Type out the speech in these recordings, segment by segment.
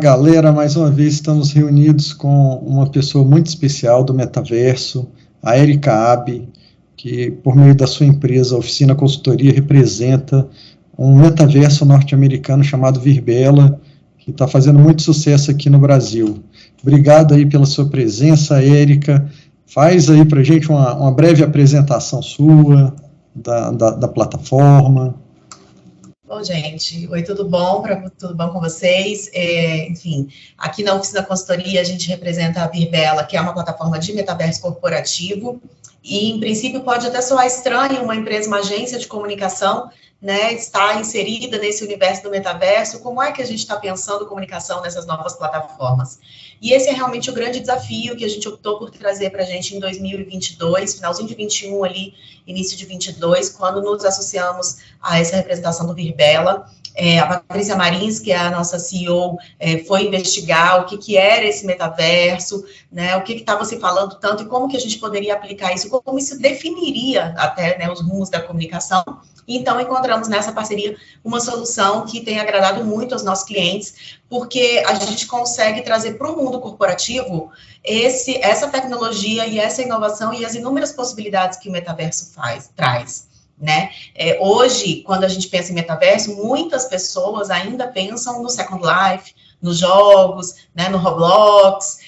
galera, mais uma vez estamos reunidos com uma pessoa muito especial do metaverso, a Erika Abbe, que por meio da sua empresa, Oficina Consultoria, representa um metaverso norte-americano chamado Virbela, que está fazendo muito sucesso aqui no Brasil. Obrigado aí pela sua presença, Erika. Faz aí para a gente uma breve apresentação sua, da plataforma. Bom, gente, oi, tudo bom? Tudo bom com vocês? Enfim, aqui na Oficina Consultoria a gente representa a Virbela, que é uma plataforma de metaverso corporativo, e em princípio pode até soar estranho uma empresa, uma agência de comunicação, né, estar inserida nesse universo do metaverso. Como é que a gente está pensando comunicação nessas novas plataformas? E esse é realmente o grande desafio que a gente optou por trazer para a gente em 2022, finalzinho de 21 ali, início de 22, quando nos associamos a essa representação do Virbela. A Patrícia Marins, que é a nossa CEO, foi investigar o que era esse metaverso, né, o que estava se falando tanto e como que a gente poderia aplicar isso, como isso definiria até, né, os rumos da comunicação. Então, encontramos nessa parceria uma solução que tem agradado muito aos nossos clientes, porque a gente consegue trazer para o mundo corporativo essa tecnologia e essa inovação e as inúmeras possibilidades que o metaverso traz. Né? Hoje, quando a gente pensa em metaverso, muitas pessoas ainda pensam no Second Life, nos jogos, né, no Roblox,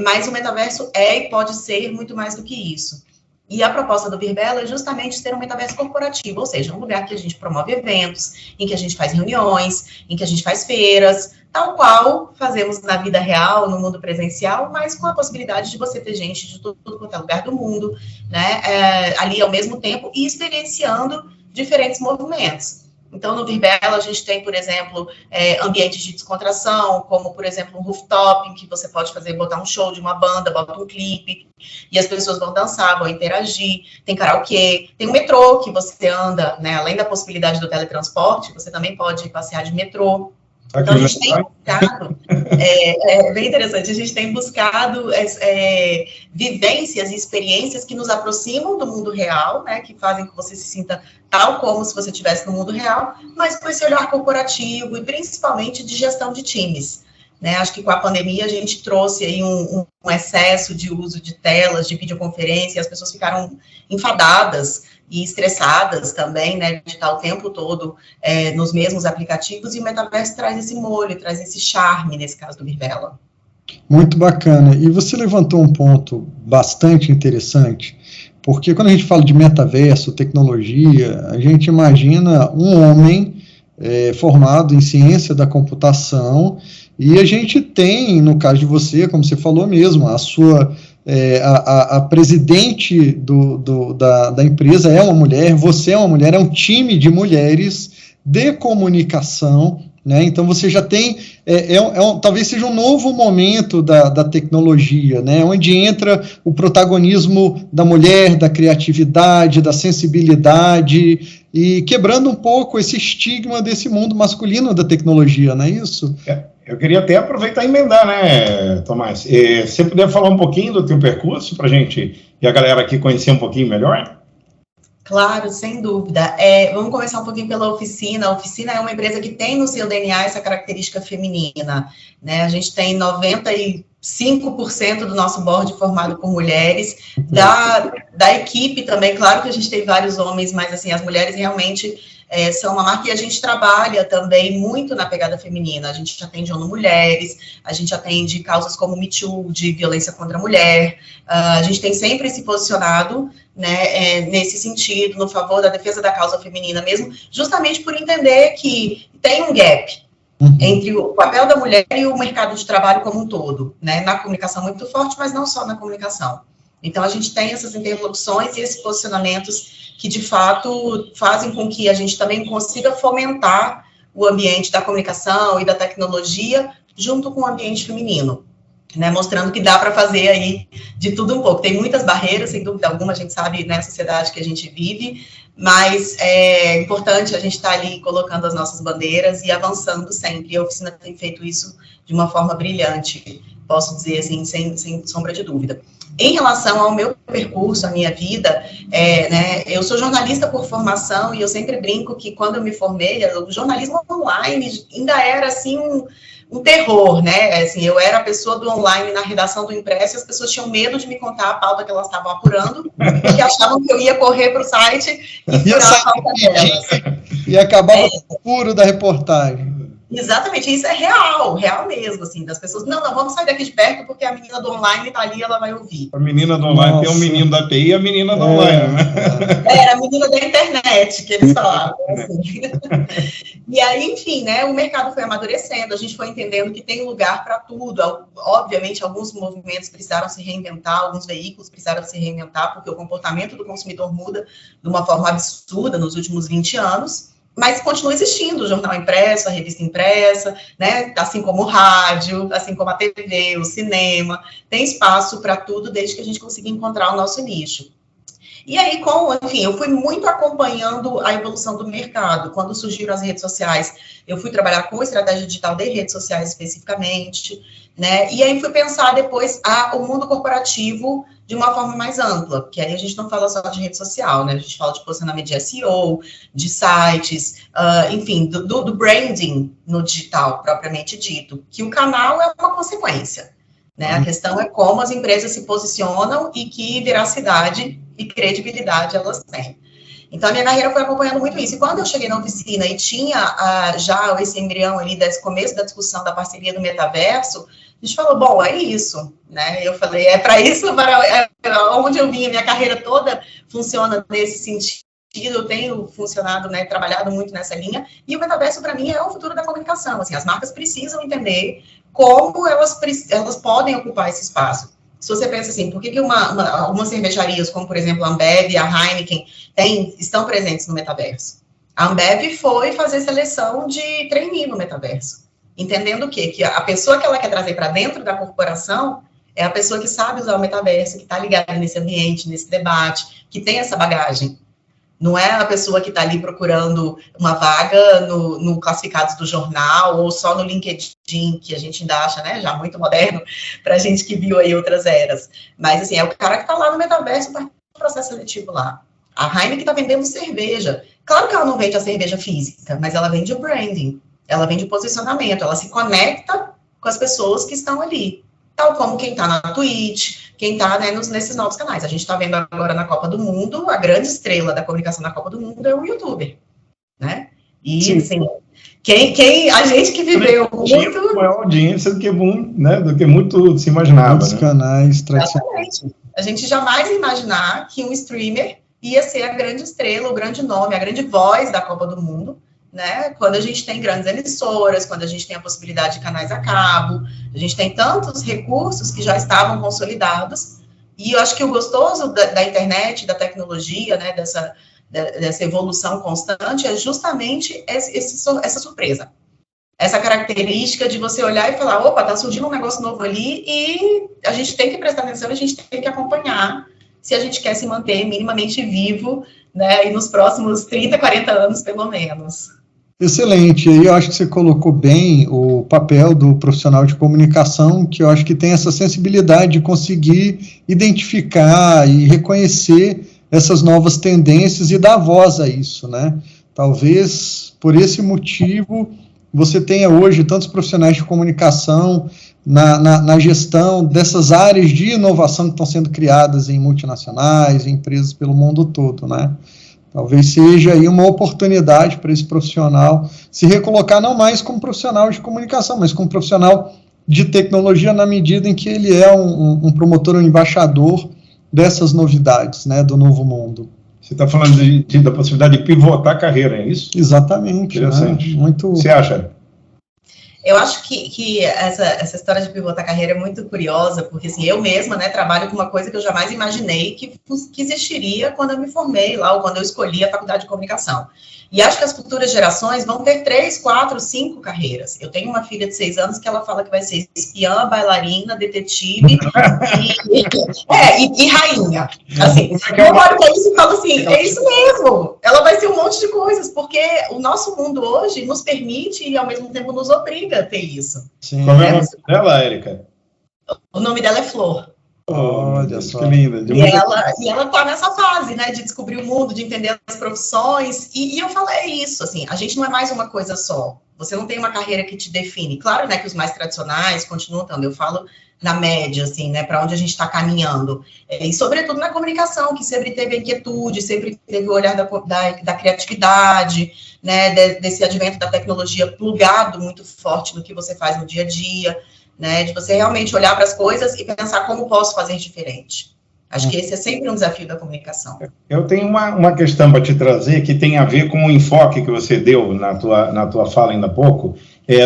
mas o metaverso e pode ser muito mais do que isso. E a proposta do Virbela é justamente ser um metaverso corporativo, ou seja, um lugar que a gente promove eventos, em que a gente faz reuniões, em que a gente faz feiras, tal qual fazemos na vida real, no mundo presencial, mas com a possibilidade de você ter gente de tudo quanto é lugar do mundo, né, ali ao mesmo tempo, e experienciando diferentes movimentos. Então, no Virbela, a gente tem, por exemplo, ambientes de descontração, como, por exemplo, um rooftop, em que você pode botar um show de uma banda, bota um clipe, e as pessoas vão dançar, vão interagir. Tem karaokê, tem o metrô, que você anda, né, além da possibilidade do teletransporte, você também pode passear de metrô. Então, a gente tem buscado, bem interessante, a gente tem buscado vivências e experiências que nos aproximam do mundo real, né, que fazem que você se sinta tal como se você estivesse no mundo real, mas com esse olhar corporativo e principalmente de gestão de times. Né? Acho que com a pandemia a gente trouxe aí um excesso de uso de telas, de videoconferência, e as pessoas ficaram enfadadas e estressadas também, né, de estar o tempo todo nos mesmos aplicativos, e o metaverso traz esse molho, traz esse charme, nesse caso do Virbela. Muito bacana. E você levantou um ponto bastante interessante, porque quando a gente fala de metaverso, tecnologia, a gente imagina um homem formado em ciência da computação, e a gente tem, no caso de você, como você falou mesmo, a sua... a presidente da empresa é uma mulher, você é uma mulher, é um time de mulheres de comunicação, né? Então você já tem, talvez seja um novo momento da tecnologia, né? Onde entra o protagonismo da mulher, da criatividade, da sensibilidade, e quebrando um pouco esse estigma desse mundo masculino da tecnologia, não é isso? Eu queria até aproveitar e emendar, né, Tomás? Se você puder falar um pouquinho do teu percurso para a gente e a galera aqui conhecer um pouquinho melhor? Claro, sem dúvida. Vamos começar um pouquinho pela Oficina. A Oficina é uma empresa que tem no seu DNA essa característica feminina, né? A gente tem 95% do nosso board formado por mulheres, da equipe também, claro que a gente tem vários homens, mas assim, as mulheres realmente são uma marca, e a gente trabalha também muito na pegada feminina. A gente atende ONU Mulheres, a gente atende causas como Me Too, de violência contra a mulher, a gente tem sempre se posicionado, né, nesse sentido, no favor da defesa da causa feminina mesmo, justamente por entender que tem um gap entre o papel da mulher e o mercado de trabalho como um todo, né, na comunicação muito forte, mas não só na comunicação. Então, a gente tem essas interlocuções e esses posicionamentos que, de fato, fazem com que a gente também consiga fomentar o ambiente da comunicação e da tecnologia junto com o ambiente feminino, né, mostrando que dá para fazer aí de tudo um pouco. Tem muitas barreiras, sem dúvida alguma, a gente sabe, né, sociedade que a gente vive, mas é importante a gente estar ali colocando as nossas bandeiras e avançando sempre. A Oficina tem feito isso de uma forma brilhante. posso dizer assim, sem sombra de dúvida. Em relação ao meu percurso, à minha vida, né, eu sou jornalista por formação e eu sempre brinco que quando eu me formei, o jornalismo online ainda era, assim, um terror, né? Assim, eu era a pessoa do online na redação do impresso e as pessoas tinham medo de me contar a pauta que elas estavam apurando, porque achavam que eu ia correr para o site e furar a pauta delas. E acabava o furo da reportagem. Exatamente, isso é real mesmo, assim, das pessoas, não, vamos sair daqui de perto, porque a menina do online tá ali, ela vai ouvir. A menina do online, tem um menino da TI e a menina do online, né? Era a menina da internet, que eles falavam, assim. E aí, enfim, né, o mercado foi amadurecendo, a gente foi entendendo que tem lugar para tudo, obviamente, alguns movimentos precisaram se reinventar, alguns veículos precisaram se reinventar, porque o comportamento do consumidor muda de uma forma absurda nos últimos 20 anos, mas continua existindo o jornal impresso, a revista impressa, né, assim como o rádio, assim como a TV, o cinema, tem espaço para tudo, desde que a gente consiga encontrar o nosso nicho. E aí, enfim, eu fui muito acompanhando a evolução do mercado. Quando surgiram as redes sociais, eu fui trabalhar com estratégia digital de redes sociais especificamente, né? E aí fui pensar depois o mundo corporativo de uma forma mais ampla, porque aí a gente não fala só de rede social, né? A gente fala de posicionamento de SEO, de sites, enfim, do branding no digital, propriamente dito, que o canal é uma consequência, né? A questão é como as empresas se posicionam e que veracidade e credibilidade elas têm. Então, a minha carreira foi acompanhando muito isso. E quando eu cheguei na oficina e tinha já esse embrião ali, desse começo da discussão da parceria do metaverso, a gente falou, bom, é isso, né? Eu falei, é para isso, onde eu vim, a minha carreira toda funciona nesse sentido, eu tenho funcionado, né, trabalhado muito nessa linha, e o metaverso, para mim, é o futuro da comunicação. Assim, as marcas precisam entender como elas podem ocupar esse espaço. Se você pensa assim, por que algumas cervejarias, como, por exemplo, a Ambev e a Heineken, estão presentes no metaverso? A Ambev foi fazer seleção de trainee no metaverso, entendendo o quê? Que a pessoa que ela quer trazer para dentro da corporação é a pessoa que sabe usar o metaverso, que está ligada nesse ambiente, nesse debate, que tem essa bagagem. Não é a pessoa que está ali procurando uma vaga no classificados do jornal ou só no LinkedIn, que a gente ainda acha, né, já muito moderno, para a gente que viu aí outras eras. Mas, assim, é o cara que está lá no metaverso para o processo seletivo lá. A Heineken está vendendo cerveja. Claro que ela não vende a cerveja física, mas ela vende o branding, ela vende o posicionamento, ela se conecta com as pessoas que estão ali. Tal como quem está na Twitch, quem está, né, nesses novos canais. A gente está vendo agora na Copa do Mundo, a grande estrela da comunicação na Copa do Mundo é o youtuber, né? E, sim, assim, a gente que viveu muito... maior audiência do que muito se imaginava. Muitos, né, canais tradicionais. Exatamente. A gente jamais ia imaginar que um streamer ia ser a grande estrela, o grande nome, a grande voz da Copa do Mundo, né, quando a gente tem grandes emissoras, quando a gente tem a possibilidade de canais a cabo, a gente tem tantos recursos que já estavam consolidados, e eu acho que o gostoso da internet, da tecnologia, né, dessa evolução constante, é justamente essa surpresa, essa característica de você olhar e falar, opa, tá surgindo um negócio novo ali, e a gente tem que prestar atenção, a gente tem que acompanhar, se a gente quer se manter minimamente vivo, né, e nos próximos 30, 40 anos, pelo menos. Excelente, e eu acho que você colocou bem o papel do profissional de comunicação, que eu acho que tem essa sensibilidade de conseguir identificar e reconhecer essas novas tendências e dar voz a isso, né? Talvez, por esse motivo, você tenha hoje tantos profissionais de comunicação na gestão dessas áreas de inovação que estão sendo criadas em multinacionais, em empresas pelo mundo todo, né? Talvez seja aí uma oportunidade para esse profissional se recolocar não mais como profissional de comunicação, mas como profissional de tecnologia, na medida em que ele é um promotor, um embaixador dessas novidades, né, do novo mundo. Você está falando da possibilidade de pivotar a carreira, é isso? Exatamente. Interessante. Né? Muito... Você acha? Eu acho que essa história de pivotar a carreira é muito curiosa, porque assim, eu mesma, né, trabalho com uma coisa que eu jamais imaginei que existiria quando eu me formei lá, ou quando eu escolhi a faculdade de comunicação. E acho que as futuras gerações vão ter 3, 4, 5 carreiras. Eu tenho uma filha de 6 anos que ela fala que vai ser espiã, bailarina, detetive e rainha. Assim, eu olho para isso e falo assim, é isso mesmo. Ela vai ser um monte de coisas, porque o nosso mundo hoje nos permite e ao mesmo tempo nos obriga a ter isso. Sim. Qual é o nome dela, Érica? O nome dela é Flor. Olha só, que linda. E ela está nessa fase, né, de descobrir o mundo, de entender as profissões, e eu falei isso, assim, a gente não é mais uma coisa só, você não tem uma carreira que te define, claro, né, que os mais tradicionais continuam estando, eu falo na média, assim, né, para onde a gente está caminhando, e sobretudo na comunicação, que sempre teve a inquietude, sempre teve o olhar da criatividade, né, desse advento da tecnologia plugado muito forte no que você faz no dia a dia, né, de você realmente olhar para as coisas e pensar como posso fazer diferente. Acho que esse é sempre um desafio da comunicação. Eu tenho uma questão para te trazer que tem a ver com o enfoque que você deu na tua fala ainda há pouco,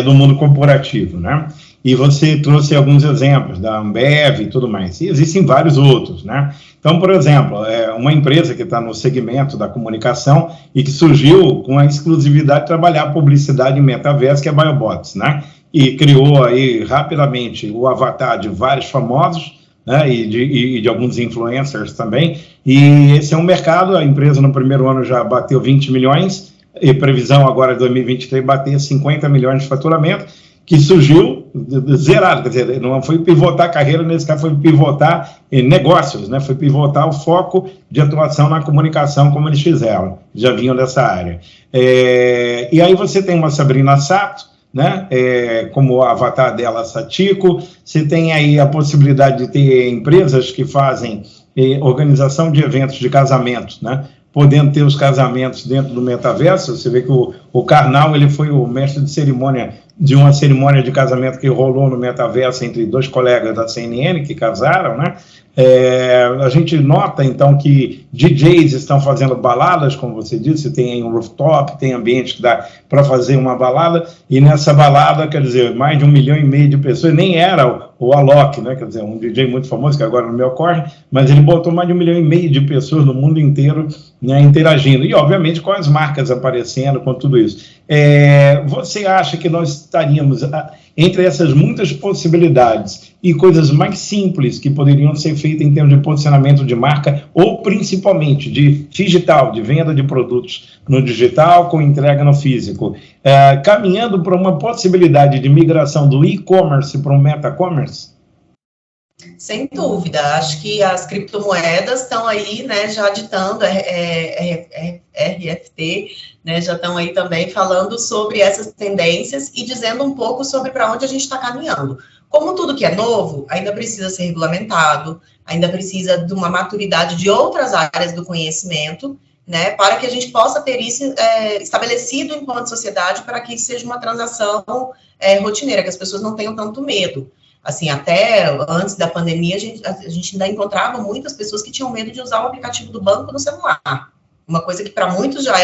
do mundo corporativo, né? E você trouxe alguns exemplos da Ambev e tudo mais. E existem vários outros, né? Então, por exemplo, uma empresa que está no segmento da comunicação e que surgiu com a exclusividade de trabalhar publicidade em metaverso, que é a BioBots, né? E criou aí rapidamente o avatar de vários famosos, né, e de alguns influencers também, e esse é um mercado, a empresa no primeiro ano já bateu 20 milhões, e previsão agora de 2023 bater 50 milhões de faturamento, que surgiu zerado, quer dizer, não foi pivotar a carreira, nesse caso foi pivotar negócios, né, foi pivotar o foco de atuação na comunicação, como eles fizeram, já vinham dessa área. E aí você tem uma Sabrina Sato, né, como o avatar dela, Satiko, você tem aí a possibilidade de ter empresas que fazem organização de eventos de casamentos, né, podendo ter os casamentos dentro do metaverso. Você vê que o Karnal, ele foi o mestre de cerimônia de uma cerimônia de casamento que rolou no metaverso entre dois colegas da CNN que casaram, né? A gente nota, então, que DJs estão fazendo baladas, como você disse, tem um rooftop, tem ambiente que dá para fazer uma balada, e nessa balada, quer dizer, mais de 1,5 milhão de pessoas, nem era o Alok, né? Quer dizer, um DJ muito famoso, que agora não me ocorre, mas ele botou mais de 1,5 milhão de pessoas no mundo inteiro, né, interagindo, e obviamente com as marcas aparecendo, com tudo isso. Você acha que nós estaríamos entre essas muitas possibilidades e coisas mais simples que poderiam ser feitas em termos de posicionamento de marca, ou principalmente de digital, de venda de produtos no digital com entrega no físico, caminhando para uma possibilidade de migração do e-commerce para um meta-commerce? Sem dúvida, acho que as criptomoedas estão aí, né, já ditando, RFT, né, já estão aí também falando sobre essas tendências e dizendo um pouco sobre para onde a gente está caminhando. Como tudo que é novo, ainda precisa ser regulamentado, ainda precisa de uma maturidade de outras áreas do conhecimento, né, para que a gente possa ter isso estabelecido enquanto sociedade, para que isso seja uma transação rotineira, que as pessoas não tenham tanto medo. Assim, até antes da pandemia, a gente ainda encontrava muitas pessoas que tinham medo de usar o aplicativo do banco no celular. Uma coisa que para muitos já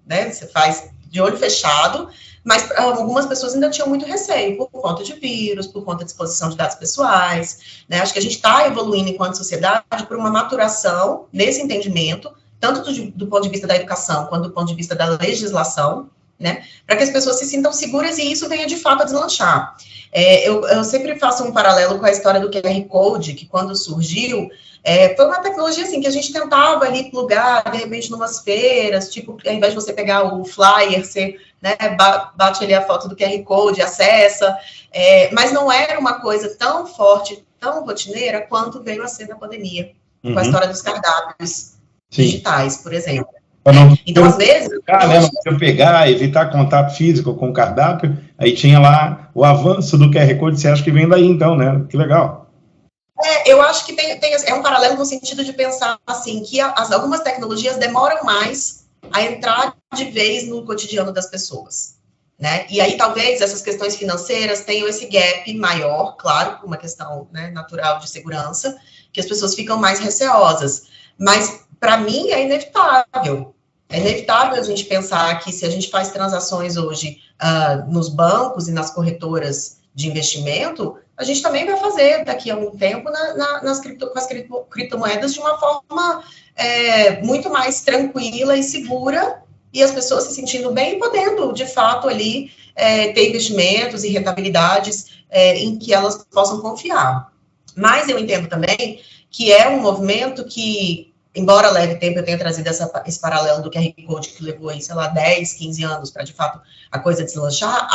né, você faz de olho fechado, mas algumas pessoas ainda tinham muito receio, por conta de vírus, por conta de exposição de dados pessoais, né? Acho que a gente está evoluindo enquanto sociedade por uma maturação nesse entendimento, tanto do ponto de vista da educação, quanto do ponto de vista da legislação, né, para que as pessoas se sintam seguras e isso venha de fato a deslanchar. Eu sempre faço um paralelo com a história do QR Code, que quando surgiu, foi uma tecnologia assim, que a gente tentava ali plugar, de repente, numas feiras, tipo, ao invés de você pegar o flyer, você, né, bate ali a foto do QR Code, acessa, mas não era uma coisa tão forte, tão rotineira, quanto veio a ser na pandemia, com a história dos cardápios digitais, por exemplo. Então, às vezes... eu pegar, evitar contato físico com o cardápio, aí tinha lá o avanço do QR Code, você acha que vem daí então, né? Que legal. Eu acho que é um paralelo no sentido de pensar assim, que algumas tecnologias demoram mais a entrar de vez no cotidiano das pessoas, né? E aí talvez essas questões financeiras tenham esse gap maior, claro, por uma questão, né, natural de segurança, que as pessoas ficam mais receosas. Mas, para mim, é inevitável. É inevitável a gente pensar que se a gente faz transações hoje nos bancos e nas corretoras de investimento, a gente também vai fazer daqui a um tempo com as criptomoedas de uma forma muito mais tranquila e segura, e as pessoas se sentindo bem e podendo, de fato, ali ter investimentos e rentabilidades em que elas possam confiar. Mas eu entendo também que é um movimento que embora leve tempo, eu tenha trazido esse paralelo do QR Code que levou aí, sei lá, 10, 15 anos para, de fato, a coisa deslanchar,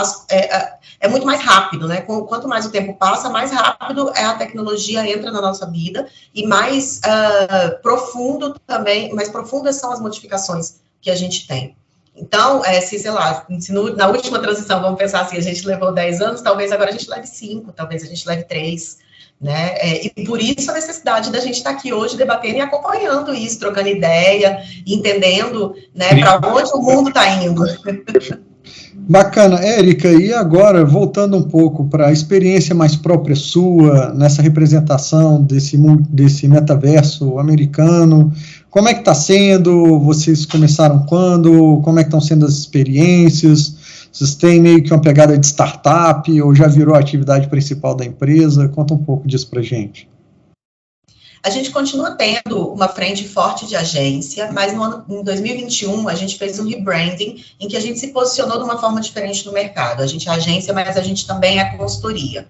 é muito mais rápido, né? Quanto mais o tempo passa, mais rápido a tecnologia entra na nossa vida e mais profundo também, mais profundas são as modificações que a gente tem. Então, sei lá, na última transição, vamos pensar assim, a gente levou 10 anos, talvez agora a gente leve 5, talvez a gente leve 3, né? E por isso a necessidade da gente estar aqui hoje debatendo e acompanhando isso, trocando ideia, entendendo, né, para onde o mundo está indo. Bacana. Érica, e agora, voltando um pouco para a experiência mais própria sua, nessa representação desse metaverso americano, como é que está sendo? Vocês começaram quando? Como é que estão sendo as experiências? Vocês têm meio que uma pegada de startup ou já virou a atividade principal da empresa? Conta um pouco disso para a gente. A gente continua tendo uma frente forte de agência, mas em 2021 a gente fez um rebranding em que a gente se posicionou de uma forma diferente no mercado. A gente é agência, mas a gente também é consultoria.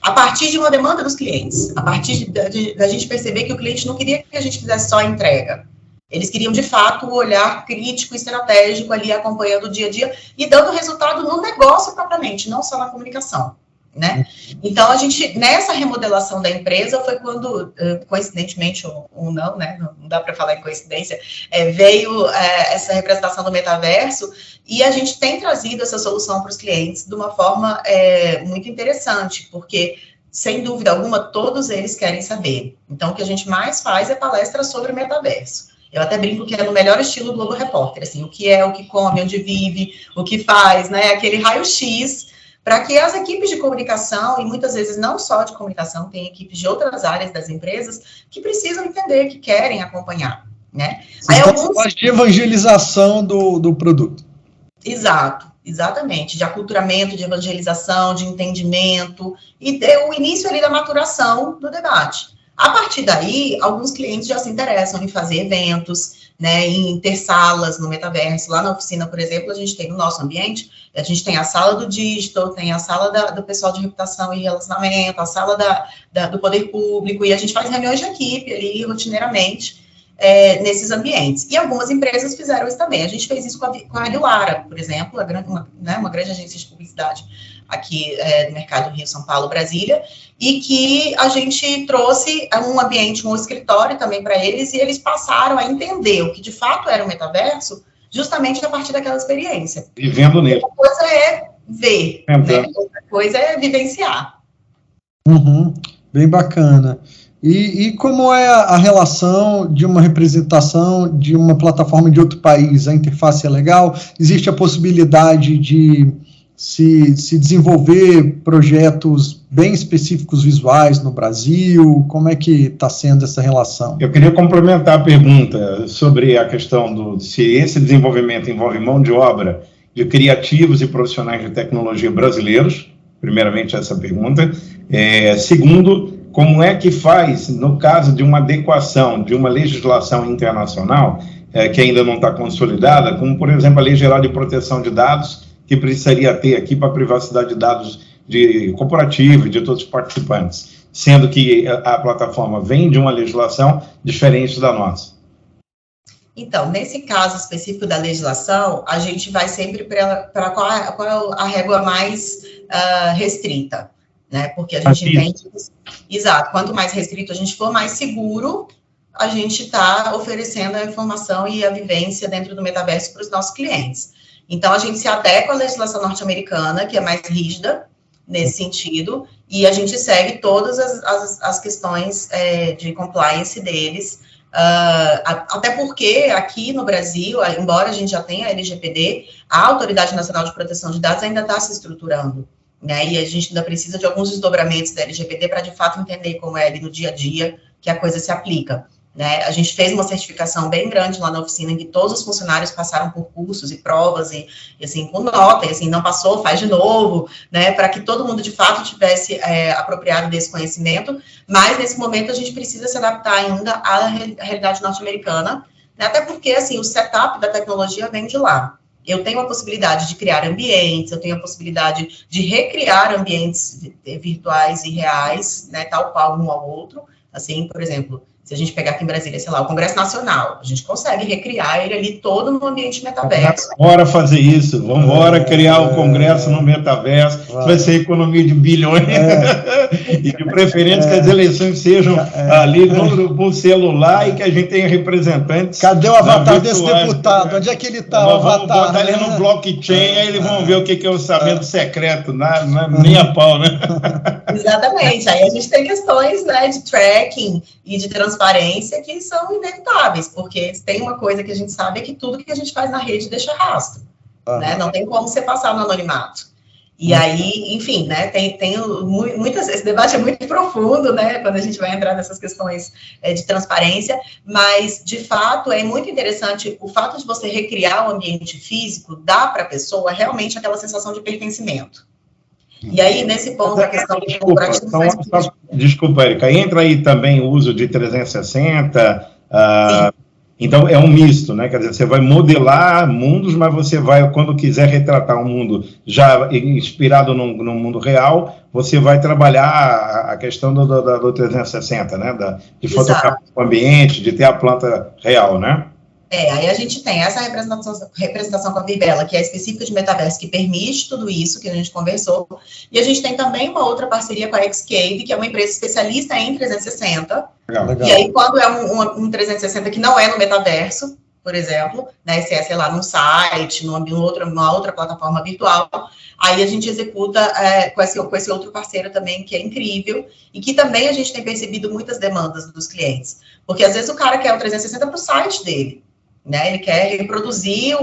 A partir de uma demanda dos clientes, a partir da gente perceber que o cliente não queria que a gente fizesse só a entrega. Eles queriam, de fato, o olhar crítico e estratégico ali, acompanhando o dia a dia e dando resultado no negócio propriamente, não só na comunicação, né? Então, a gente, nessa remodelação da empresa, foi quando, coincidentemente ou não, né? Não dá para falar em coincidência, veio essa representação do metaverso e a gente tem trazido essa solução para os clientes de uma forma muito interessante, porque, sem dúvida alguma, todos eles querem saber. Então, o que a gente mais faz é palestra sobre o metaverso. Eu até brinco que é no melhor estilo Globo Repórter, assim, o que é, o que come, onde vive, o que faz, né, aquele raio-x, para que as equipes de comunicação, e muitas vezes não só de comunicação, tem equipes de outras áreas das empresas, que precisam entender, que querem acompanhar, né. Aí alguns... de evangelização do produto. Exato, exatamente, de aculturamento, de evangelização, de entendimento, e o início ali da maturação do debate. A partir daí, alguns clientes já se interessam em fazer eventos, né, em ter salas no metaverso. Lá na oficina, por exemplo, a gente tem no nosso ambiente, a gente tem a sala do digital, tem a sala do pessoal de reputação e relacionamento, a sala do poder público, e a gente faz reuniões de equipe ali, rotineiramente, nesses ambientes. E algumas empresas fizeram isso também. A gente fez isso com a Aguilara, por exemplo, uma grande agência de publicidade aqui no mercado Rio, São Paulo, Brasília, e que a gente trouxe um ambiente, um escritório também para eles, e eles passaram a entender o que de fato era o metaverso, justamente a partir daquela experiência. Vivendo nele. Uma coisa é ver, né? Outra coisa é vivenciar. Uhum, bem bacana. E como é a relação de uma representação de uma plataforma de outro país? A interface é legal? Existe a possibilidade de se desenvolver projetos bem específicos visuais no Brasil? Como é que está sendo essa relação? Eu queria complementar a pergunta sobre a questão se esse desenvolvimento envolve mão de obra de criativos e profissionais de tecnologia brasileiros, primeiramente essa pergunta. Segundo, como é que faz, no caso de uma adequação de uma legislação internacional, que ainda não está consolidada, como, por exemplo, a Lei Geral de Proteção de Dados, que precisaria ter aqui para a privacidade de dados de corporativo e de todos os participantes, sendo que a plataforma vem de uma legislação diferente da nossa. Então, nesse caso específico da legislação, a gente vai sempre para qual é a régua mais restrita, né? Porque a gente entende... Exato, quanto mais restrito a gente for, mais seguro a gente está oferecendo a informação e a vivência dentro do metaverso para os nossos clientes. Então, a gente se adequa à legislação norte-americana, que é mais rígida nesse sentido, e a gente segue todas as questões de compliance deles, até porque aqui no Brasil, embora a gente já tenha a LGPD, a Autoridade Nacional de Proteção de Dados ainda está se estruturando, né, e a gente ainda precisa de alguns desdobramentos da LGPD para, de fato, entender como é ali no dia a dia que a coisa se aplica. Né? A gente fez uma certificação bem grande lá na oficina, em que todos os funcionários passaram por cursos e provas, e assim, com nota, e assim, não passou, faz de novo, né, para que todo mundo, de fato, tivesse apropriado desse conhecimento, mas, nesse momento, a gente precisa se adaptar ainda à realidade norte-americana, né, até porque, assim, o setup da tecnologia vem de lá. Eu tenho a possibilidade de criar ambientes, eu tenho a possibilidade de recriar ambientes virtuais e reais, né, tal qual um ao outro, assim, por exemplo, Se a gente pegar aqui em Brasília, sei lá, o Congresso Nacional, a gente consegue recriar ele ali todo no ambiente metaverso. Bora fazer isso, vamos embora criar o Congresso no metaverso, vai ser economia de bilhões, e de preferência que as eleições sejam ali no celular e que a gente tenha representantes. Cadê o avatar desse deputado? Onde é que ele está, o avatar? Vamos botar ele no blockchain, aí eles vão ver o que é orçamento secreto, nem a pau, né? Exatamente, aí a gente tem questões, né, de tracking e de transparência que são inevitáveis, porque tem uma coisa que a gente sabe, é que tudo que a gente faz na rede deixa rastro, né, não tem como você passar no anonimato. E aí, enfim, né, esse debate é muito profundo, né, quando a gente vai entrar nessas questões de transparência, mas, de fato, é muito interessante o fato de você recriar o ambiente físico, dá para a pessoa realmente aquela sensação de pertencimento. E aí, nesse ponto, a questão do corporativo Desculpa, Érica, entra aí também o uso de 360, então é um misto, né? Quer dizer, você vai modelar mundos, mas você vai, quando quiser retratar um mundo já inspirado no mundo real, você vai trabalhar a questão do 360, né? De fotografar o ambiente, de ter a planta real, né? Aí a gente tem essa representação com a Virbela, que é específica de metaverso, que permite tudo isso que a gente conversou, e a gente tem também uma outra parceria com a Xcave, que é uma empresa especialista em 360, Legal. E aí quando é um 360 que não é no metaverso, por exemplo, né, se é, sei lá, num site, numa outra plataforma virtual, aí a gente executa com esse outro parceiro também, que é incrível, e que também a gente tem percebido muitas demandas dos clientes, porque às vezes o cara quer o 360 para o site dele, né, ele quer reproduzir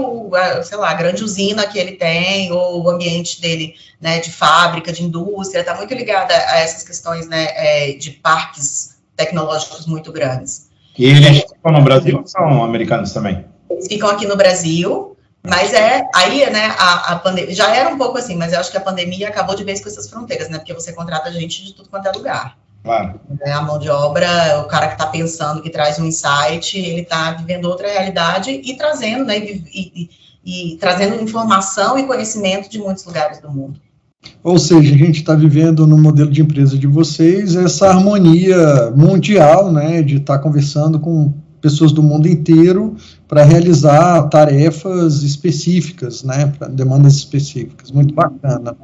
a grande usina que ele tem, ou o ambiente dele, né, de fábrica, de indústria, está muito ligada a essas questões, né, de parques tecnológicos muito grandes. E eles ficam no Brasil ou são americanos também? Eles ficam aqui no Brasil, mas aí, né, a pandemia, já era um pouco assim, mas eu acho que a pandemia acabou de vez com essas fronteiras, né, porque você contrata gente de tudo quanto é lugar. Claro. A mão de obra, o cara que está pensando, que traz um insight, ele está vivendo outra realidade e trazendo, né, e trazendo informação e conhecimento de muitos lugares do mundo. Ou seja, a gente está vivendo no modelo de empresa de vocês essa harmonia mundial, né, de estar conversando com pessoas do mundo inteiro para realizar tarefas específicas, né, para demandas específicas. Muito bacana.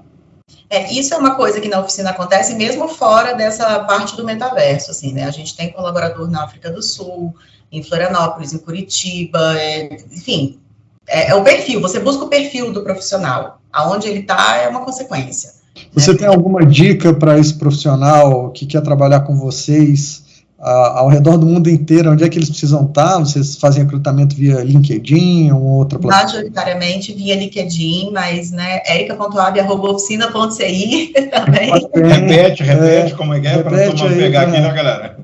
Isso é uma coisa que na oficina acontece mesmo fora dessa parte do metaverso, assim, né, a gente tem colaborador na África do Sul, em Florianópolis, em Curitiba, enfim, é o perfil, você busca o perfil do profissional, aonde ele está é uma consequência. Você tem alguma dica para esse profissional que quer trabalhar com vocês ao redor do mundo inteiro? Onde é que eles precisam estar? Vocês fazem recrutamento via LinkedIn ou outra plataforma? Majoritariamente via LinkedIn, mas, né, erica.ab@oficina.ci também. Repete, como é que é? Para todo mundo pegar aqui, né, galera?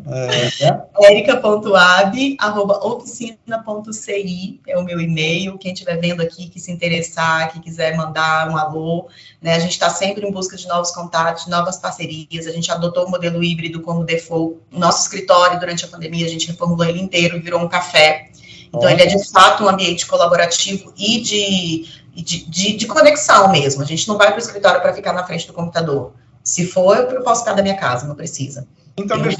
erica.ab@oficina.ci é o meu e-mail. Quem estiver vendo aqui, que se interessar, que quiser mandar um alô, né, a gente está sempre em busca de novos contatos, de novas parcerias. A gente adotou o modelo híbrido como default. O nosso escritório, durante a pandemia, a gente reformulou ele inteiro e virou um café. Então, ele é, de fato, um ambiente colaborativo e de conexão mesmo. A gente não vai para o escritório para ficar na frente do computador. Se for, eu posso ficar da minha casa, não precisa. Então, de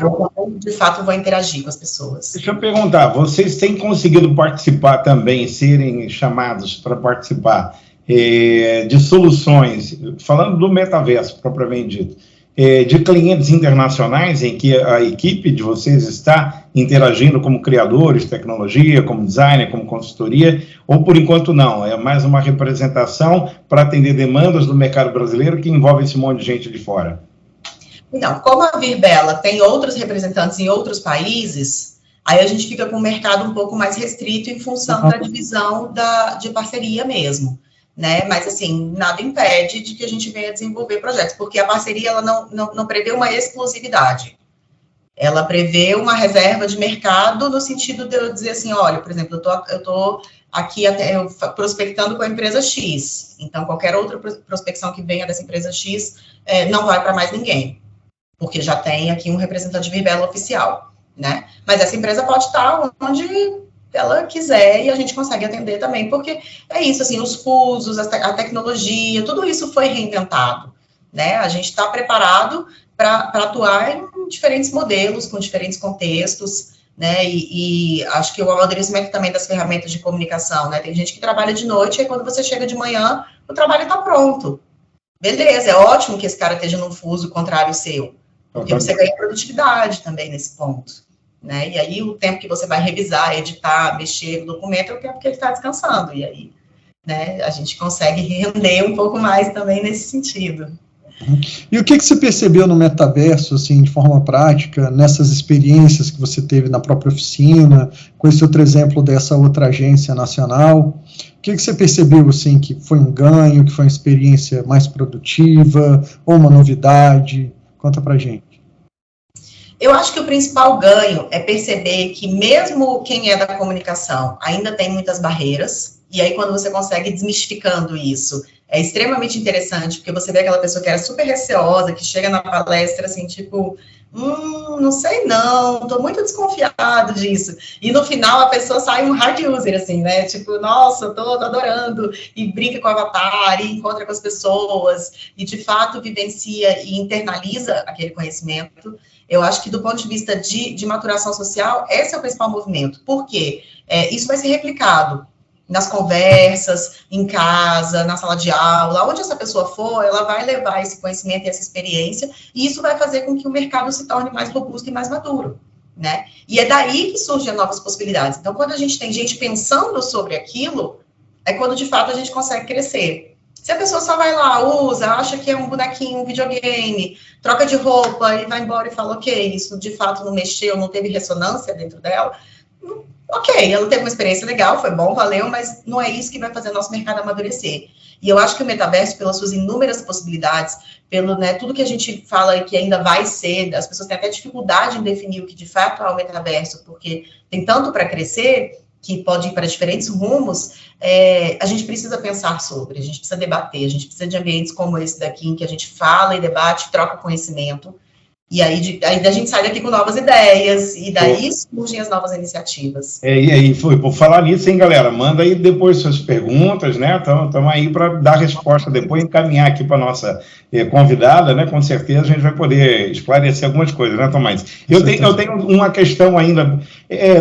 fato, vou interagir com as pessoas. Deixa eu perguntar, vocês têm conseguido participar também, serem chamados para participar de soluções, falando do metaverso, propriamente dito, de clientes internacionais em que a equipe de vocês está interagindo como criadores, tecnologia, como designer, como consultoria, ou por enquanto não, é mais uma representação para atender demandas do mercado brasileiro que envolve esse monte de gente de fora? Então, como a Virbela tem outros representantes em outros países, aí a gente fica com o mercado um pouco mais restrito em função da divisão de parceria mesmo, né? Mas, assim, nada impede de que a gente venha desenvolver projetos, porque a parceria, ela não prevê uma exclusividade. Ela prevê uma reserva de mercado no sentido de eu dizer assim, olha, por exemplo, eu tô aqui prospectando com a empresa X, então qualquer outra prospecção que venha dessa empresa X não vai para mais ninguém, porque já tem aqui um representante de Virbela oficial, né? Mas essa empresa pode estar onde ela quiser e a gente consegue atender também, porque é isso, assim, os fusos, a tecnologia, tudo isso foi reinventado, né? A gente está preparado para atuar em diferentes modelos, com diferentes contextos, né, e acho que o amadurecimento também das ferramentas de comunicação, né, tem gente que trabalha de noite, e quando você chega de manhã, o trabalho está pronto. Beleza, é ótimo que esse cara esteja num fuso contrário ao seu, porque você ganha produtividade também nesse ponto, né, e aí o tempo que você vai revisar, editar, mexer no documento é o tempo que ele está descansando, e aí, né, a gente consegue render um pouco mais também nesse sentido. E o que você percebeu no metaverso, assim, de forma prática, nessas experiências que você teve na própria oficina, com esse outro exemplo dessa outra agência nacional? O que você percebeu, assim, que foi um ganho, que foi uma experiência mais produtiva, ou uma novidade? Conta pra gente. Eu acho que o principal ganho é perceber que mesmo quem é da comunicação ainda tem muitas barreiras, e aí quando você consegue desmistificando isso, é extremamente interessante, porque você vê aquela pessoa que era super receosa, que chega na palestra assim, tipo, não sei não, tô muito desconfiado disso. E no final a pessoa sai um hard user, assim, né? Tipo, nossa, tô adorando, e brinca com o avatar, e encontra com as pessoas, e de fato vivencia e internaliza aquele conhecimento. Eu acho que do ponto de vista de maturação social, esse é o principal movimento. Por quê? Isso vai ser replicado nas conversas, em casa, na sala de aula, onde essa pessoa for, ela vai levar esse conhecimento e essa experiência, e isso vai fazer com que o mercado se torne mais robusto e mais maduro, né? E é daí que surgem novas possibilidades. Então, quando a gente tem gente pensando sobre aquilo, é quando, de fato, a gente consegue crescer. Se a pessoa só vai lá, usa, acha que é um bonequinho, um videogame, troca de roupa e vai embora e fala, ok, isso de fato não mexeu, não teve ressonância dentro dela, ok, ela teve uma experiência legal, foi bom, valeu, mas não é isso que vai fazer o nosso mercado amadurecer. E eu acho que o metaverso, pelas suas inúmeras possibilidades, pelo, né, tudo que a gente fala que ainda vai ser, as pessoas têm até dificuldade em definir o que de fato é o metaverso, porque tem tanto para crescer, que pode ir para diferentes rumos, a gente precisa pensar sobre, a gente precisa debater, a gente precisa de ambientes como esse daqui, em que a gente fala e debate, troca conhecimento, e aí a gente sai daqui com novas ideias, e daí surgem as novas iniciativas. E aí, por falar nisso, hein, galera, manda aí depois suas perguntas, né, estamos aí para dar resposta depois, encaminhar aqui para a nossa convidada, né, com certeza a gente vai poder esclarecer algumas coisas, né, Tomás? Eu tenho uma questão ainda,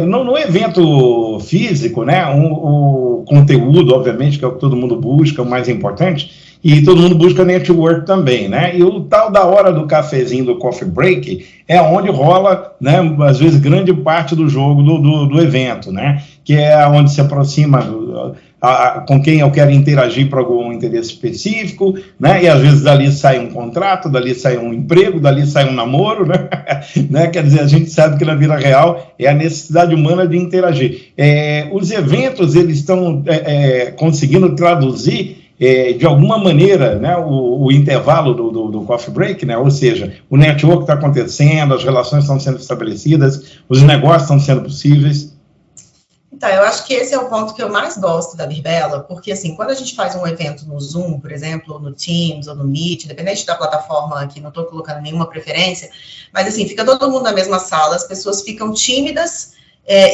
no evento físico, né, o conteúdo, obviamente, que é o que todo mundo busca, o mais importante, e todo mundo busca network também, né? E o tal da hora do cafezinho, do coffee break, é onde rola, né, às vezes, grande parte do jogo do evento, né? Que é onde se aproxima com quem eu quero interagir para algum interesse específico, né? E às vezes dali sai um contrato, dali sai um emprego, dali sai um namoro, né? Quer dizer, a gente sabe que na vida real é a necessidade humana de interagir. Os eventos, eles estão conseguindo traduzir de alguma maneira, né, o intervalo do coffee break, né, ou seja, o network está acontecendo, as relações estão sendo estabelecidas, os negócios estão sendo possíveis. Então, eu acho que esse é o ponto que eu mais gosto da Virbela, porque, assim, quando a gente faz um evento no Zoom, por exemplo, ou no Teams, ou no Meet, independente da plataforma aqui, não estou colocando nenhuma preferência, mas, assim, fica todo mundo na mesma sala, as pessoas ficam tímidas,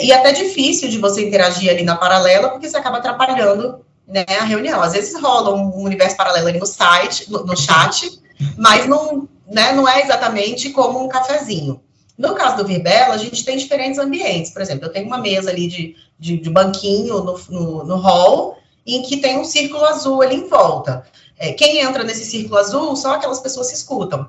e até difícil de você interagir ali na paralela, porque você acaba atrapalhando, né, a reunião. Às vezes rola um universo paralelo ali no site, no chat, mas não, né, não é exatamente como um cafezinho. No caso do Virbela, a gente tem diferentes ambientes. Por exemplo, eu tenho uma mesa ali de banquinho no hall, em que tem um círculo azul ali em volta. Quem entra nesse círculo azul são aquelas pessoas que escutam.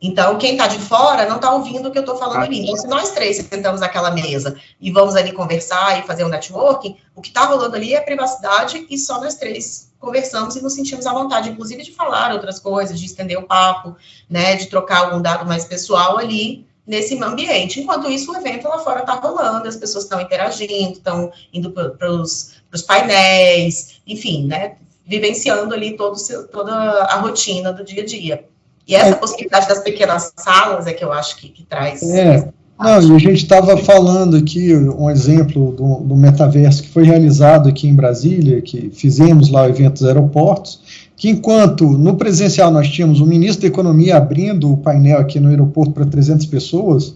Então, quem está de fora não está ouvindo o que eu estou falando ali. Então, se nós três sentamos naquela mesa e vamos ali conversar e fazer um networking, o que está rolando ali é privacidade e só nós três conversamos e nos sentimos à vontade, inclusive de falar outras coisas, de estender o papo, né, de trocar algum dado mais pessoal ali nesse ambiente. Enquanto isso, o evento lá fora está rolando, as pessoas estão interagindo, estão indo para os painéis, enfim, né, vivenciando ali toda a rotina do dia a dia. E essa possibilidade das pequenas salas é que eu acho que traz... Não, e a gente estava falando aqui, um exemplo do metaverso que foi realizado aqui em Brasília, que fizemos lá o evento dos aeroportos, que enquanto no presencial nós tínhamos o ministro da Economia abrindo o painel aqui no aeroporto para 300 pessoas,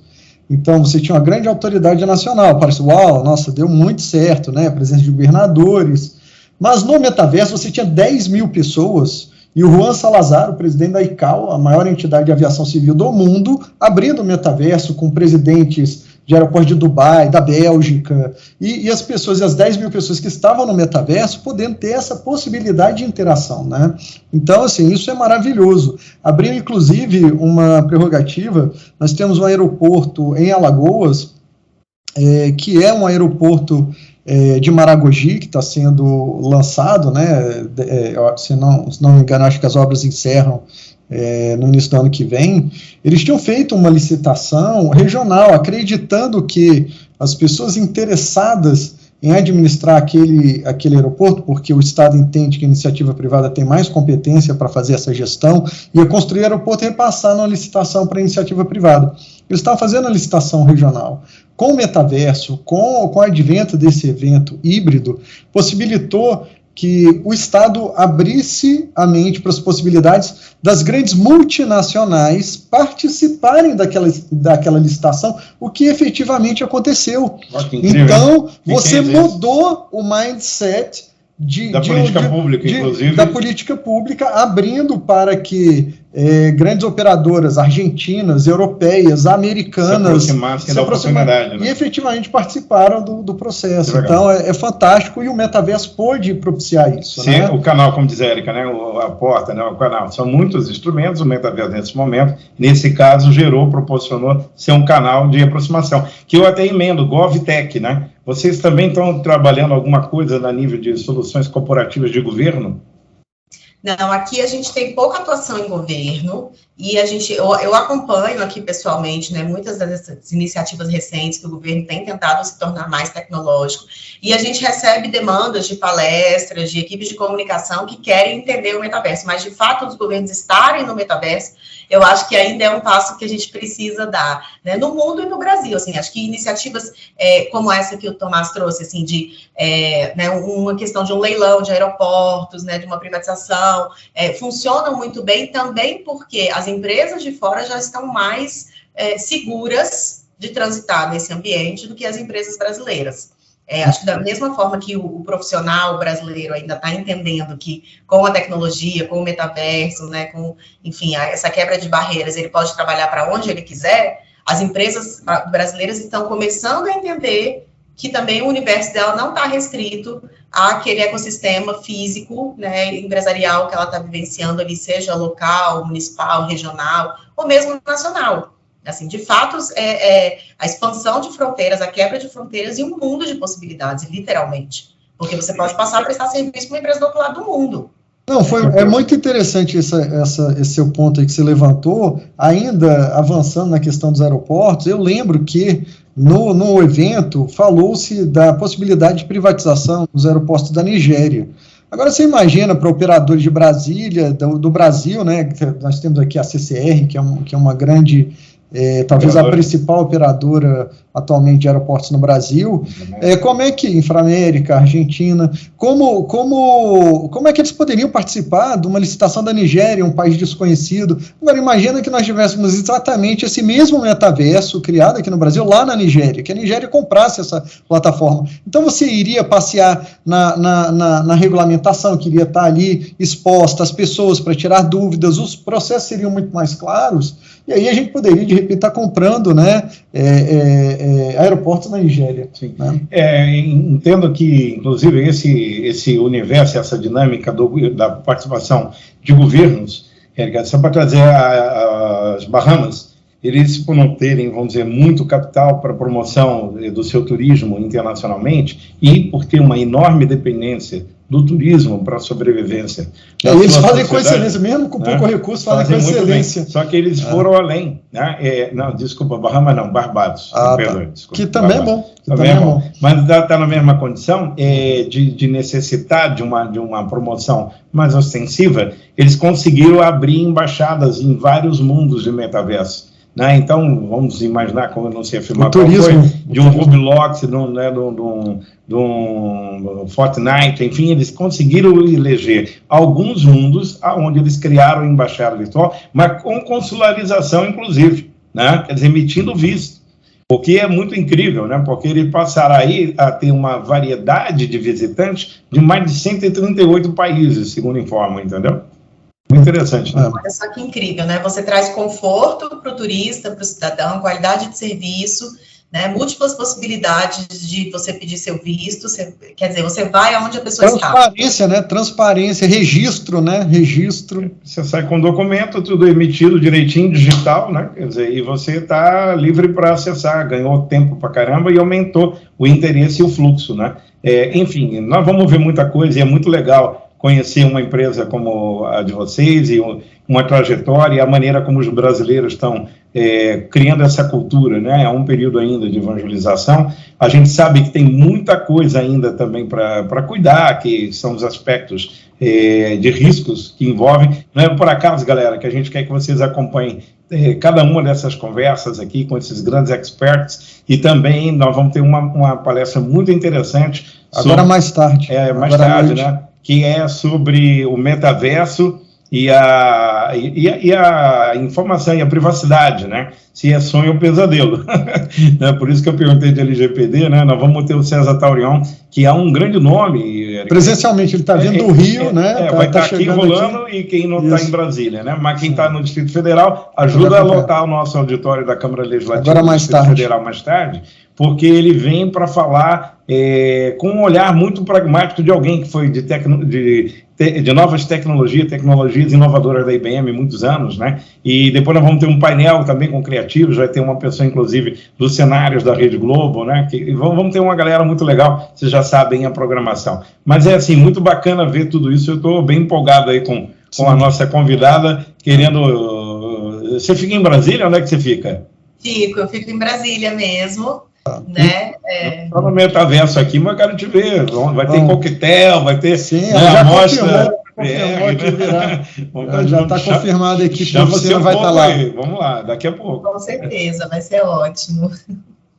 então você tinha uma grande autoridade nacional, parece, uau, nossa, deu muito certo, né, a presença de governadores, mas no metaverso você tinha 10 mil pessoas, e o Juan Salazar, o presidente da ICAO, a maior entidade de aviação civil do mundo, abrindo o metaverso com presidentes aeroporto de Dubai, da Bélgica, e as pessoas, e as 10 mil pessoas que estavam no metaverso, podendo ter essa possibilidade de interação, né? Então, assim, isso é maravilhoso. Abriu, inclusive, uma prerrogativa, nós temos um aeroporto em Alagoas, que é um aeroporto de Maragogi, que está sendo lançado, né? Se não me engano, acho que as obras encerram no início do ano que vem. Eles tinham feito uma licitação regional, acreditando que as pessoas interessadas em administrar aquele aeroporto, porque o Estado entende que a iniciativa privada tem mais competência para fazer essa gestão, ia construir o aeroporto e repassar numa licitação para a iniciativa privada. Eles estavam fazendo a licitação regional. Com o metaverso, com o advento desse evento híbrido, possibilitou que o Estado abrisse a mente para as possibilidades das grandes multinacionais participarem daquela licitação, o que efetivamente aconteceu. Então, você mudou o mindset da política pública, inclusive. Da política pública, abrindo para que grandes operadoras argentinas, europeias, americanas se aproximassem, e efetivamente participaram do processo. Então, é fantástico, e o metaverso pôde propiciar isso. Sim, né? O canal, como diz a Érica, né? A porta, né? O canal, são muitos instrumentos, o metaverso nesse momento, nesse caso, proporcionou ser um canal de aproximação, que eu até emendo, GovTech, né? Vocês também estão trabalhando alguma coisa na nível de soluções corporativas de governo? Não, aqui a gente tem pouca atuação em governo, e eu acompanho aqui pessoalmente, né, muitas dessas iniciativas recentes que o governo tem tentado se tornar mais tecnológico, e a gente recebe demandas de palestras, de equipes de comunicação que querem entender o metaverso, mas de fato os governos estarem no metaverso, eu acho que ainda é um passo que a gente precisa dar, né, no mundo e no Brasil, assim, acho que iniciativas como essa que o Tomás trouxe, assim, né, uma questão de um leilão de aeroportos, né, de uma privatização, funcionam muito bem também porque as empresas de fora já estão mais seguras de transitar nesse ambiente do que as empresas brasileiras. Acho que da mesma forma que o profissional brasileiro ainda está entendendo que com a tecnologia, com o metaverso, né, com, enfim, essa quebra de barreiras, ele pode trabalhar para onde ele quiser, as empresas brasileiras estão começando a entender que também o universo dela não está restrito àquele ecossistema físico, né, empresarial que ela está vivenciando ali, seja local, municipal, regional, ou mesmo nacional. Assim, de fato, a expansão de fronteiras, a quebra de fronteiras e um mundo de possibilidades, literalmente. Porque você pode passar a prestar serviço para uma empresa do outro lado do mundo. Não, é muito interessante esse seu ponto aí que você levantou, ainda avançando na questão dos aeroportos. Eu lembro que no evento falou-se da possibilidade de privatização dos aeroportos da Nigéria. Agora, você imagina para operadores de Brasília, do Brasil, né, nós temos aqui a CCR, que é uma grande, talvez a principal operadora atualmente de aeroportos no Brasil, como é que Inframérica, Argentina, como é que eles poderiam participar de uma licitação da Nigéria, um país desconhecido? Agora, imagina que nós tivéssemos exatamente esse mesmo metaverso criado aqui no Brasil, lá na Nigéria, que a Nigéria comprasse essa plataforma. Então, você iria passear na regulamentação, que iria estar ali exposta às pessoas para tirar dúvidas, os processos seriam muito mais claros, e aí a gente poderia, de repente, estar comprando, né, aeroportos na Nigéria. Sim. Né? Entendo que, inclusive, esse universo, essa dinâmica da participação de governos, só para trazer as Bahamas, eles, por não terem, vamos dizer, muito capital para promoção do seu turismo internacionalmente e por ter uma enorme dependência do turismo para a sobrevivência. Eles fazem com excelência, mesmo com pouco recurso, fazem com excelência. Só que eles foram além. Né? Não, desculpa, Bahamas não, Barbados. Perdão, desculpa, que também Barbados. É bom. Também é bom. Mas está na mesma condição de necessitar de uma promoção mais ostensiva. Eles conseguiram abrir embaixadas em vários mundos de metaverso. Né? Então, vamos imaginar, como eu não sei afirmar qual foi, de um Roblox, de um Fortnite, enfim, eles conseguiram eleger alguns mundos onde eles criaram embaixada virtual, mas com consularização, inclusive, né? Quer dizer, emitindo visto, o que é muito incrível, né? Porque ele passará aí a ter uma variedade de visitantes de mais de 138 países, segundo informa, entendeu? Muito interessante, né? Olha só que incrível, né? Você traz conforto para o turista, para o cidadão, qualidade de serviço, né? Múltiplas possibilidades de você pedir seu visto, quer dizer, você vai aonde a pessoa está. Transparência, né? Transparência, registro, né? Registro. Você sai com o documento, tudo emitido direitinho, digital, né? Quer dizer, e você está livre para acessar, ganhou tempo para caramba e aumentou o interesse e o fluxo, né? Enfim, nós vamos ver muita coisa e é muito legal conhecer uma empresa como a de vocês e uma trajetória e a maneira como os brasileiros estão criando essa cultura, né? É um período ainda de evangelização. A gente sabe que tem muita coisa ainda também para cuidar, que são os aspectos de riscos que envolvem. Não é por acaso, galera, que a gente quer que vocês acompanhem cada uma dessas conversas aqui com esses grandes experts, e também nós vamos ter uma palestra muito interessante. Agora mais tarde. Mais tarde, né? Que é sobre o metaverso e a informação e a privacidade, né? Se é sonho ou pesadelo. Né? Por isso que eu perguntei de LGPD, né? Nós vamos ter o César Taurion, que é um grande nome. Presencialmente, ele está vindo do Rio, né? Vai estar aqui rolando aqui. E quem não está em Brasília, né? Mas quem está no Distrito Federal ajuda a lotar o nosso auditório da Câmara Legislativa agora mais Distrito Federal mais tarde, porque ele vem para falar com um olhar muito pragmático de alguém que foi de novas tecnologias inovadoras da IBM, muitos anos, né? E depois nós vamos ter um painel também com criativos, vai ter uma pessoa, inclusive, dos cenários da Rede Globo, né? Vamos ter uma galera muito legal, vocês já sabem a programação. Mas é, assim, muito bacana ver tudo isso, eu estou bem empolgado aí com a nossa convidada, querendo... Você fica em Brasília? Onde é que você fica? Eu fico em Brasília mesmo. Né? Estou no metaverso aqui, mas eu quero te ver. Vai ter coquetel, vai ter já amostra. Já está confirmado aqui que você vai estar lá. Vamos lá, daqui a pouco. Com certeza, vai ser ótimo.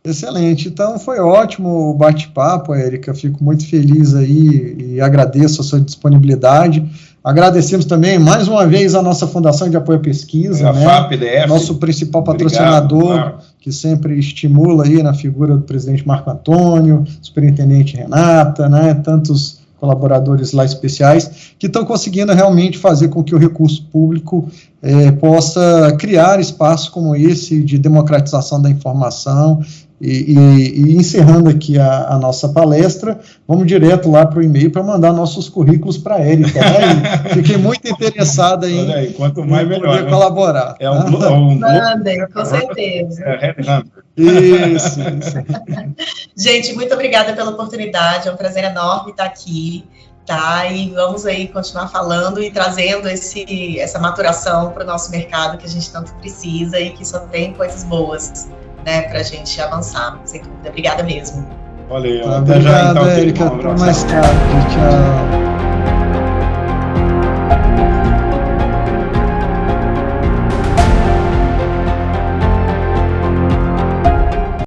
Excelente, então foi ótimo o bate-papo, Érica, fico muito feliz aí e agradeço a sua disponibilidade. Agradecemos também, mais uma vez, a nossa Fundação de Apoio à Pesquisa, né? FAPDF, nosso principal patrocinador, claro, que sempre estimula aí na figura do presidente Marco Antônio, superintendente Renata, né? Tantos colaboradores lá especiais, que estão conseguindo realmente fazer com que o recurso público possa criar espaços como esse de democratização da informação. E encerrando aqui a nossa palestra, vamos direto lá para o e-mail para mandar nossos currículos para a Érica, né? Fiquei muito interessada em, aí, quanto mais em melhor, poder né? colaborar. Mandem, com certeza. Isso. Gente, muito obrigada pela oportunidade, é um prazer enorme estar aqui, tá? E vamos aí continuar falando e trazendo essa maturação para o nosso mercado que a gente tanto precisa e que só tem coisas boas, né, para a gente avançar, sem dúvida. Obrigada mesmo. Valeu. Obrigado, Érica. Até mais tarde. Tchau.